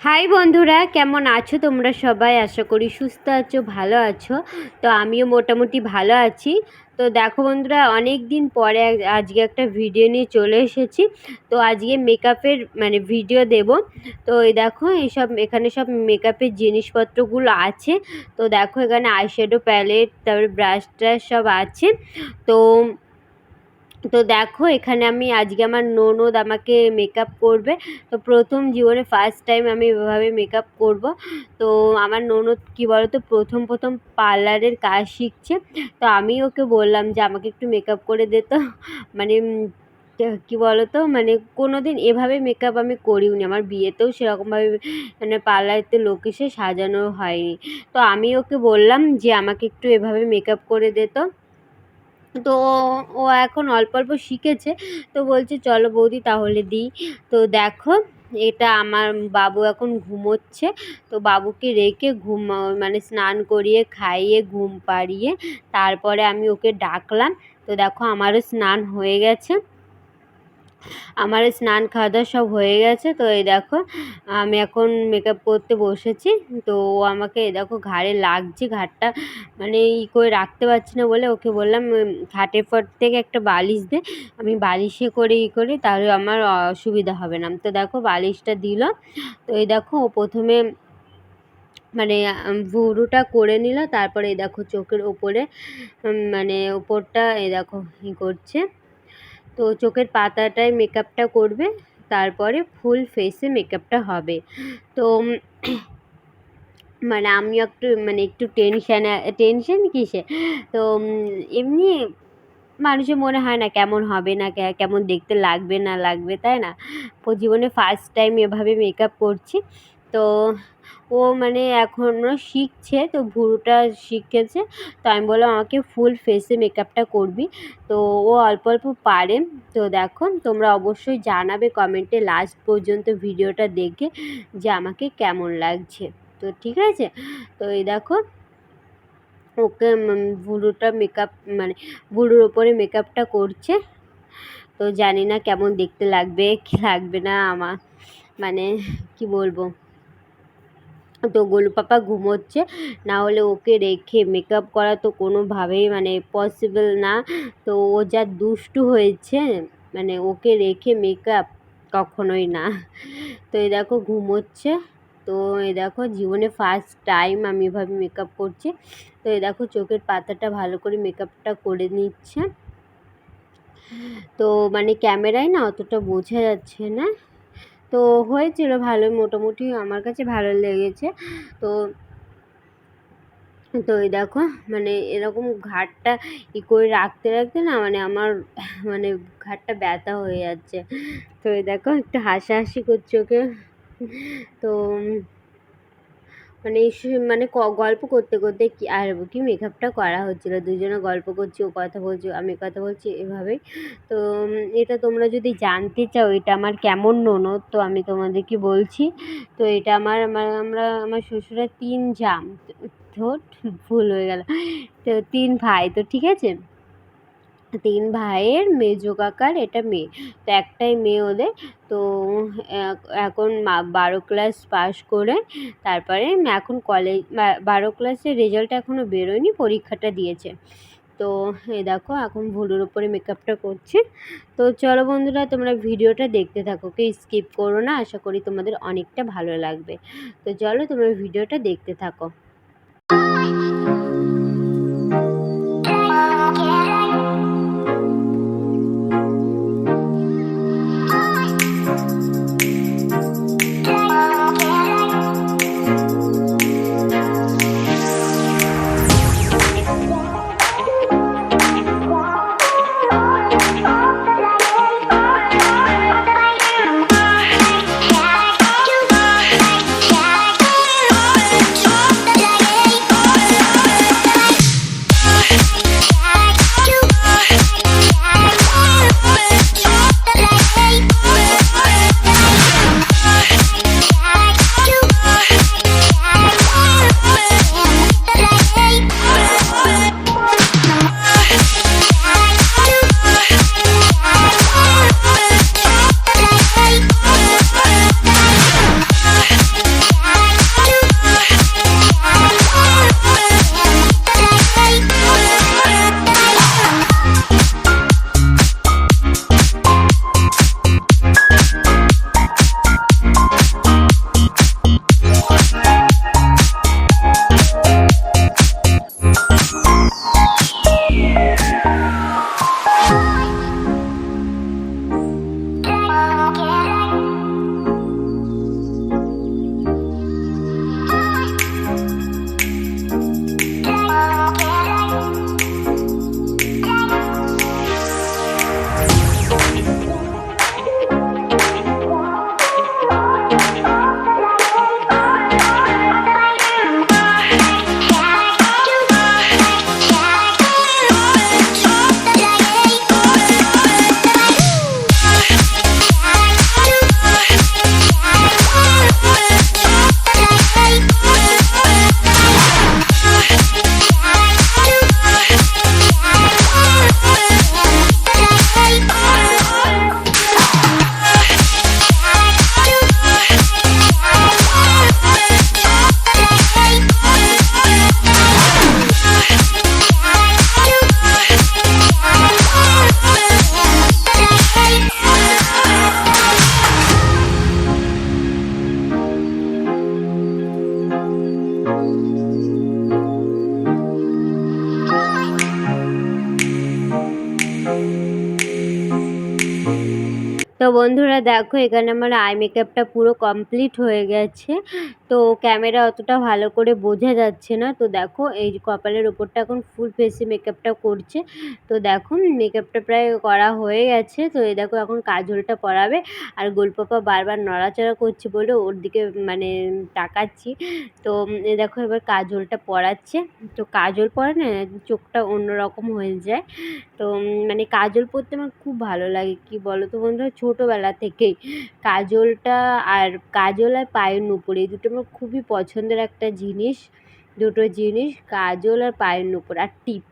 High বন্ধুরা, কেমন আছো তোমরা সবাই? আশা করি সুস্থ আছো, ভালো আছো। তো আমিও মোটামুটি ভালো আছি। তো দেখো বন্ধুরা, অনেক দিন পরে আজকে একটা ভিডিও নিয়ে চলে এসেছি। তো আজকে মেকআপের ভিডিও দেব। তো এই দেখো, এখানে সব মেকআপের জিনিসপত্রগুলো আছে। তো দেখো, এখানে আইশ্যাডো প্যালেট, তারপরে ব্রাশ ট্রাশ সব আছে। তো তো দেখো, এখানে আমি আজকে আমার ননদ আমাকে মেকআপ করবে। তো প্রথম জীবনে ফার্স্ট টাইম আমি এভাবে মেকআপ করব। তো আমার ননদ কি বলতো, প্রথম পার্লারের কাজ শিখছে। তো আমি ওকে বললাম যে আমাকে একটু মেকআপ করে দে। তো মানে কি বলতো, কোনোদিন এভাবে মেকআপ আমি করিনি। আমার বিয়েতেও সেরকমভাবে পার্লারেতে লোক এসে সাজানো হয়নি। তো আমি ওকে বললাম যে আমাকে একটু এভাবে মেকআপ করে দে। তো ও এখন অল্প অল্প শিখেছে। তো বলছে চলো বৌদি তাহলে দিই। তো দেখো, এটা আমার বাবু এখন ঘুমোচ্ছে। তো বাবুকে রেখে স্নান করিয়ে খাইয়ে ঘুম পাড়িয়ে তারপরে আমি ওকে ডাকলাম। তো দেখো, আমারও স্নান হয়ে গেছে। আমার স্নান খাওয়া দাওয়া সব হয়ে গেছে। তো এই দেখো, আমি এখন মেকআপ করতে বসেছি। তো ও আমাকে এই দেখো ঘাড়ে লাগছে, ঘাড়টা করে রাখতে পারছি না বলে ওকে বললাম খাটের পর থেকে একটা বালিশ দে, আমি বালিশে করে করি, তাহলে আমার অসুবিধা হবে না। তো দেখো, বালিশটা দিল। তো এই দেখো, ও প্রথমে ভুরুটা করে নিল, তারপরে এই দেখো চোখের ওপরে ওপরটা এই দেখো করছে। তো চোখের পাতাটায় মেকআপটা করবে, তারপরে ফুল ফেসে মেকআপটা হবে। তো আমি একটু টেনশন কিসে। তো এমনি মানুষের মনে হয় না কেমন হবে, না কেমন দেখতে লাগবে না লাগবে, তাই না? জীবনে ফার্স্ট টাইম এভাবে মেকআপ করছি। তো ও এখনও শিখছে, তো ভুরুটা শিখেছে। তো আমি বললাম আমাকে ফুল ফেসে মেকআপটা করবি। তো ও অল্প অল্প পারে। তো দেখো, তোমরা অবশ্যই জানাবে কমেন্টে লাস্ট পর্যন্ত ভিডিওটা দেখে যে আমাকে কেমন লাগছে। তো ঠিক আছে। তো এই দেখো, ওকে ভুরুটা মেকআপ ভুরুর ওপরে মেকআপটা করছে। তো জানি না কেমন দেখতে লাগবে কি লাগবে না আমার, কি বলবো। তো গোলু পাপা ঘুমোচ্ছে, না হলে ওকে রেখে মেকআপ করা তো কোনোভাবেই পসিবল না। তো ও যা দুষ্টু হয়েছে, ওকে রেখে মেকআপ কখনোই না। তো এই দেখো ঘুমোচ্ছে। তো এই দেখো, জীবনে ফার্স্ট টাইম আমি এভাবে মেকআপ করছি। তো এই দেখো, চোখের পাতাটা ভালো করে মেকআপটা করে নিচ্ছে। তো ক্যামেরায় না অতটা বোঝা যাচ্ছে না। তো হয়েছিল ভালো, মোটামুটি আমার কাছে ভালো লেগেছে। তো তো এই দেখো, এরকম ঘাড়টা করে রাখতে রাখতে না আমার ঘাড়টা ব্যথা হয়ে যাচ্ছে। তো এই দেখো, একটু হাসাহাসি করছে ওকে। তো গল্প করতে করতে কি মেকআপটা করা হচ্ছিলো, দুজনে গল্প করছি, ও কথা বলছি আমি কথা বলছি, এভাবেই। তো এটা তোমরা যদি জানতে চাও এটা আমার কেমন ননদ, তো আমি তোমাদেরকে বলছি। তো এটা আমার শ্বশুরের 3 জাম, ভুল হয়ে গেল। তো 3 ভাই, তো ঠিক আছে। 3 ভাইয়ের মেজো কাকার এটা মেয়ে। তো একটাই মেয়ে ওদের। তো এখন 12 ক্লাস পাস করে তারপরে এখন কলেজ, 12 ক্লাসের রেজাল্ট এখনও বেরোয়নি, পরীক্ষাটা দিয়েছে। তো এই দেখো, এখন ভুরুর উপরে মেকআপটা করছে। তো চলো বন্ধুরা, তোমরা ভিডিওটা দেখতে থাকো, স্কিপ করো না, আশা করি তোমাদের অনেকটা ভালো লাগবে। তো চলো, তোমরা ভিডিওটা দেখতে থাকো। বন্ধুরা দেখো এখানে আমার আই মেকআপটা পুরো কমপ্লিট হয়ে গেছে। তো ক্যামেরা অতটা ভালো করে বোঝা যাচ্ছে না। তো দেখো এই যে কপালের ওপরটা এখন ফুল ফেসে মেকআপটা করছে। তো দেখো মেকআপটা প্রায় করা হয়ে গেছে। তো এই দেখো এখন কাজলটা পরাবে। আর গোলপাপা বারবার নড়াচড়া করছে বলে ওর দিকে মানে তাকাচ্ছি। তো এই দেখো এবার কাজলটা পরাচ্ছে। তো কাজল পরে না চোখটা অন্যরকম হয়ে যায়। তো মানে কাজল পরতে আমার খুব ভালো লাগে। কি বলো তো বন্ধুরা, ছোটোবেলা থেকেই কাজলটা আর কাজল আর পায়ের নুপুর এই দুটো আমার খুবই পছন্দের একটা জিনিস। দুটো জিনিস কাজল আর পায়ের নুপুর আর টিপ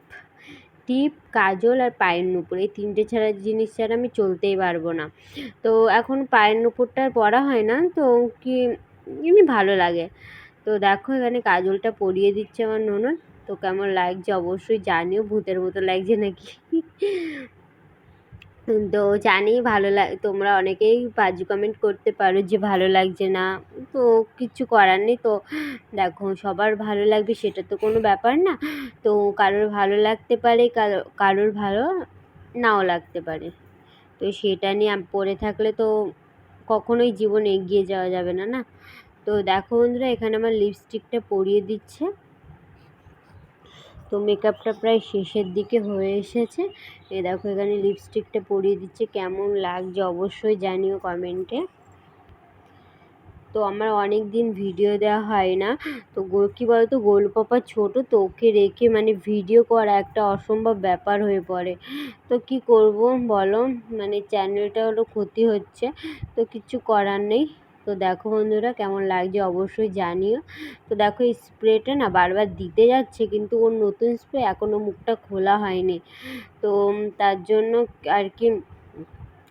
টিপ কাজল আর পায়ের নুপুর এই তিনটে জিনিস ছাড়া আমি চলতেই পারবো না। তো এখন পায়ের নুপুরটা আর পরা হয় না। তো কি এমনি ভালো লাগে। তো দেখো এখানে কাজলটা পরিয়ে দিচ্ছে আমার ননদ। তো কেমন লাগছে অবশ্যই জানিও, ভূতের মতো লাগছে নাকি। তো জানি ভালো তোমরা অনেকেই বাজে কমেন্ট করতে পারো যে ভালো লাগছে না। তো কিচ্ছু করার নেই। তো দেখো সবার ভালো লাগবে সেটা তো কোনো ব্যাপার না। তো কারোর ভালো লাগতে পারে, কারোর ভালো নাও লাগতে পারে। তো সেটা নিয়ে পড়ে থাকলে তো কখনোই জীবনে এগিয়ে যাওয়া যাবে না, না। তো দেখো বন্ধুরা এখানে আমার লিপস্টিকটা পরিয়ে দিচ্ছে। তো মেকআপটা প্রায় শেষের দিকে হয়ে এসেছে। এই দেখো এখানে লিপস্টিকটা পরিয়ে দিচ্ছে। কেমন লাগছে অবশ্যই জানিও কমেন্টে। তো আমার অনেক দিন ভিডিও দেওয়া হয় না। তো কী বলতো গোলপাপা ছোটো, তো ওকে রেখে মানে ভিডিও করা একটা অসম্ভব ব্যাপার হয়ে পড়ে। তো কি করব বলো, মানে চ্যানেলটা হলো ক্ষতি হচ্ছে। তো কিচ্ছু করার নেই। তো দেখো বন্ধুরা কেমন লাগছে অবশ্যই জানিও। তো দেখো এই স্প্রেটা না বারবার দিতে যাচ্ছে, কিন্তু ওর নতুন স্প্রে এখনও মুখটা খোলা হয়নি। তো তার জন্য আর কি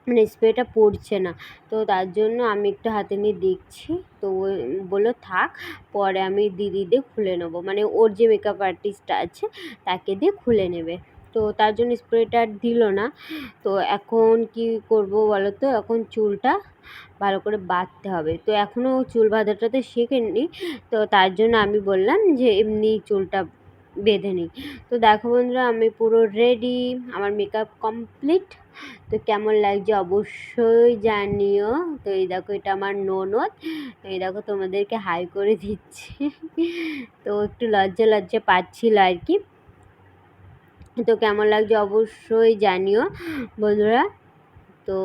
মানে স্প্রেটা পড়ছে না। তো তার জন্য আমি একটু হাতে নিয়ে দেখছি। তো ও বললো থাক, পরে আমি দিদি দিয়ে খুলে নেবো, মানে ওর যে মেকআপ আর্টিস্টটা আছে তাকে দিয়ে খুলে নেবে। তো তার জন্য স্প্রেটা আর দিল না। তো এখন কি করব বলো তো, এখন চুলটা ভালো করে বাঁধতে হবে। তো এখনও চুল বাঁধাটা তো শেখেনি। তো তার জন্য আমি বললাম যে এমনি চুলটা বেঁধে নিই। তো দেখো বন্ধুরা আমি পুরো রেডি, আমার মেকআপ কমপ্লিট। তো কেমন লাগছে অবশ্যই জানিও। তো এই দেখো এটা আমার ননদ। এই দেখো তোমাদেরকে হাই করে দিচ্ছে। তো একটু লজ্জা লজ্জা পাচ্ছিল আর কি। তো কেমন লাগছে অবশ্যই জানিও বন্ধুরা। তো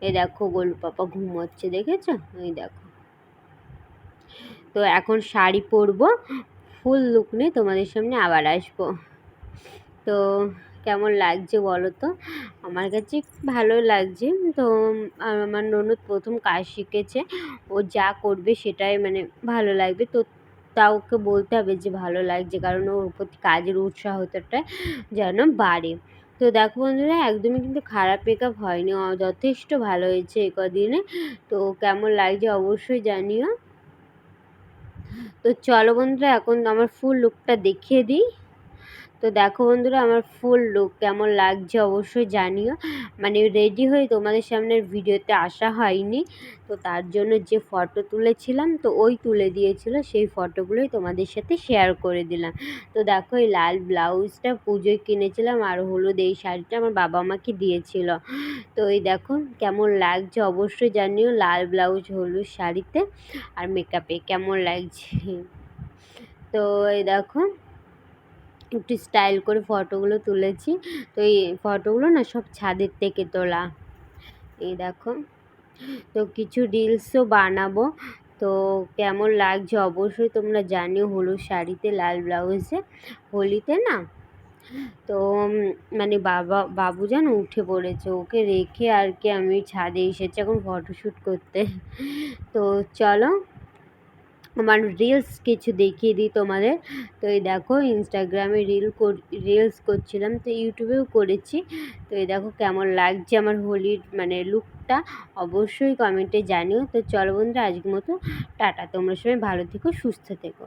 এই দেখো গোলপাপা ঘুমোচ্ছে, দেখেছো? এই দেখো। তো এখন শাড়ি পরবো, ফুল লুক নিয়ে তোমাদের সামনে আবার আসবো। তো কেমন লাগছে বলো তো? আমার কাছে ভালো লাগছে। তো আমার ননদ প্রথম কাজ শিখেছে, ও যা করবে সেটাই মানে ভালো লাগবে। তো তাও ওকে বলতে হবে যে ভালো লাগছে, কারণ ওর প্রতি কাজের উৎসাহটা যেন বাড়ে। তো দেখো বন্ধুরা একদমই কিন্তু খারাপ মেকআপ হয়নি, যথেষ্ট ভালো হয়েছে এ কদিনে। তো কেমন লাগছে অবশ্যই জানিও। তো চলো বন্ধুরা এখন আমার ফুল লুকটা দেখিয়ে দিই। তো দেখো বন্ধুরা আমার ফুল লুক কেমন লাগছে অবশ্যই জানিও। মানে রেডি হয়ে তোমাদের সামনের ভিডিওতে আসা হয়নি। তো তার জন্য যে ফটো তুলেছিলাম তো ওই তুলে দিয়েছিল, সেই ফটোগুলোই তোমাদের সাথে শেয়ার করে দিলাম। তো দেখো এই লাল ব্লাউজটা পুজোয় কিনেছিলাম, আর হলুদ এই শাড়িটা আমার বাবা আমাকে দিয়েছিল। তো এই দেখো কেমন লাগছে অবশ্যই জানিও, লাল ব্লাউজ হলুদ শাড়িতে আর মেকআপে কেমন লাগছে। তো এই দেখো একটু স্টাইল করে ফটোগুলো তুলেছি। তো এই ফটোগুলো না সব ছাদের থেকে তোলা। এই দেখো। তো কিছু রিলসও বানাবো। তো কেমন লাগছে অবশ্যই তোমরা জানিও, হলুদ শাড়িতে লাল ব্লাউজে হোলিতে না। তো মানে বাবু যেন উঠে পড়েছে, ওকে রেখে আর কি আমি ছাদে এসেছি এখন ফটোশ্যুট করতে। তো চলো আমার রিলস কিছু দেখিয়ে দিই তোমাদের। তো এই দেখো ইনস্টাগ্রামে রিলস করছিলাম, তো ইউটিউবেও করেছি। তো এই দেখো কেমন লাগছে আমার হোলির মানে লুকটা অবশ্যই কমেন্টে জানিও। তো চলো বন্ধুরা আজকের মতো টাটা, তোমরা সবাই ভালো থেকো সুস্থ থেকো।